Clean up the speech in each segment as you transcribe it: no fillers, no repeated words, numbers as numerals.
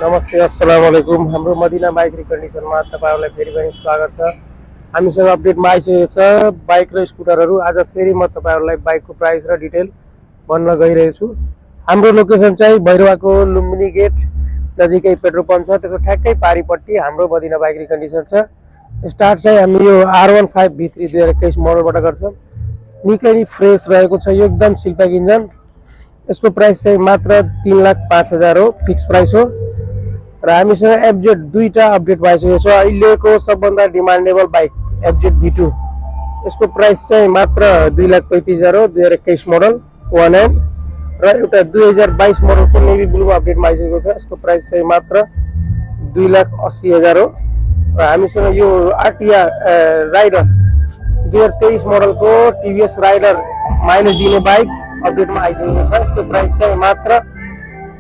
नमस्ते अस्सलाम वालेकुम। हाम्रो मदिना बाइक रिकन्डिसनमा तपाईहरुलाई फेरि पनि स्वागत छ। हामीसँग अपडेटमा आइसकेको छ बाइक र स्कुटरहरू। आज फेरि म तपाईहरुलाई बाइकको प्राइस र डिटेल भन्न गइरहेको छु। हाम्रो लोकेसन चाहिँ भैरवाको लुम्बिनी गेट नजिकै पेट्रोल पम्प छ, त्यसको ठ्याक्कै पारिपट्टि हाम्रो मदिना बाइक रिकन्डिसन छ। स्टार्ट चाहिँ हामी यो R15 V3 2021 मोडलबाट गर्छौं। निकै नै फ्रेस रहेको छ, यो एकदम सिल्पैक इन्जन। यसको प्राइस चाहिँ मात्र 3,05,000 हो, फिक्स प्राइस हो। र हामीसँग FZ दुईटा अपडेट भइसकेको छ। अहिलेको सबभन्दा डिमान्डेबल बाइक FZ V2, यसको प्राइस चाहिँ मात्र 2,35,000 हो, 2021 मोडल 1 एन्ड। र एउटा 2022 मोडलको नेभी ब्लूमा अपडेटमा आइसकेको छ। यसको प्राइस चाहिँ मात्र 2,80,000 हो। र हामीसँग यो आर्टिया राइडर 2023 मोडलको TVS राइडर माइलेज दिने बाइक अपडेटमा आइसकेको छ। यसको प्राइस चाहिँ मात्र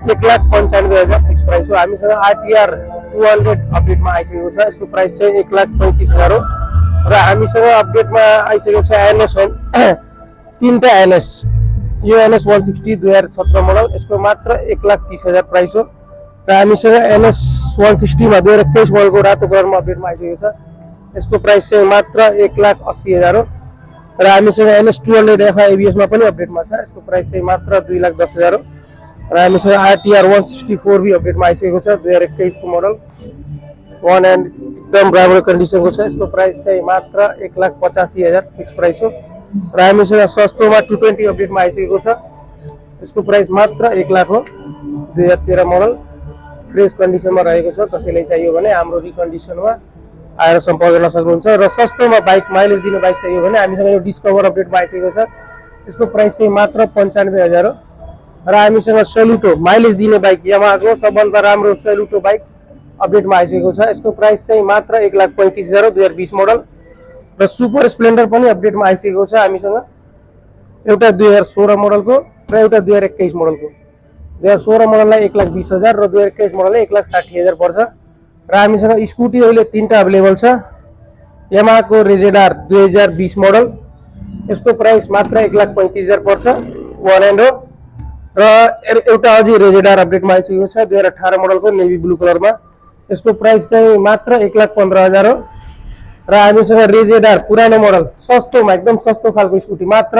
1,95,000 फिक्स प्राइस हो। हामीसँग RTR 200 अपडेटमा आइसकेको छ। यसको प्राइस चाहिँ 1,35,000 हो। र हामीसँग अपडेटमा आइसकेको छ NS तीनटा NS, यो NS 160 2017 मोडल, यसको मात्र 1,30,000 प्राइस हो। र हामीसँग NS 160 मा 2021 मोडलको रातो कलरमा अपडेटमा आइसकेको छ। यसको प्राइस चाहिँ मात्र 1,80,000 हो। र हामीसँग NS 200 FI ABS मा पनि अपडेटमा छ। यसको प्राइस चाहिँ मात्र 2,10,000 हो। र हामीसँग RTR 164 भी अपडेटमा आइसकेको छ, 2021 को मोडल 1 एन्ड एकदम राम्रो कन्डिसनको छ। यसको प्राइस चाहिँ मात्र 1,85,000 फिक्स प्राइस हो। र हामीसँग सस्तोमा 220 अपडेटमा आइसकेको छ। यसको प्राइस मात्र 1,00,000 हो, 2013 मोडल फ्रेस कन्डिसनमा रहेको छ। कसैलाई चाहियो भने हाम्रो रिकन्डिसनमा आएर सम्पर्क गर्न सक्नुहुन्छ। र सस्तोमा बाइक माइलेज दिने बाइक चाहियो भने हामीसँग यो डिस्कभर अपडेटमा आइसकेको छ। यसको प्राइस चाहिँ मात्र 95,000 हो। र हामीसँग सेलुटो माइलेज दिने बाइक यामाहाको सबभन्दा राम्रो सेलुटो बाइक अपडेटमा आइसकेको छ। यसको प्राइस चाहिँ मात्र 1,35,000 हो, 2020 मोडल। र सुपर स्प्लेन्डर पनि अपडेटमा आइसकेको छ हामीसँग, एउटा 2016 मोडलको र एउटा 2021 मोडलको। 2016 मोडललाई 1,20,000 र 2021 मोडललाई 1,60,000 पर्छ। र हामीसँग स्कुटी अहिले तीनटा अवेलेबल छ। यामाहाको रेजेडआर 2020 मोडल, यसको प्राइस मात्र 1,35,000 पर्छ, 1 एन्ड हो। र एउटा अझै रेजेडआर अपडेटमा आइसकेको छ 2018 मोडलको नेभी ब्लू कलरमा, यसको प्राइस चाहिँ मात्र 1,15,000 हो। र हामीसँग रेजेडआर पुरानो मोडल सस्तोमा एकदम सस्तो खालको स्कुटी मात्र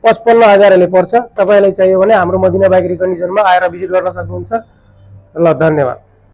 55,000 ले पर्छ। तपाईलाई चाहियो भने हाम्रो मदिना बाइक रिकन्डिसनमा आएर भिजिट गर्न सक्नुहुन्छ। ल, धन्यवाद।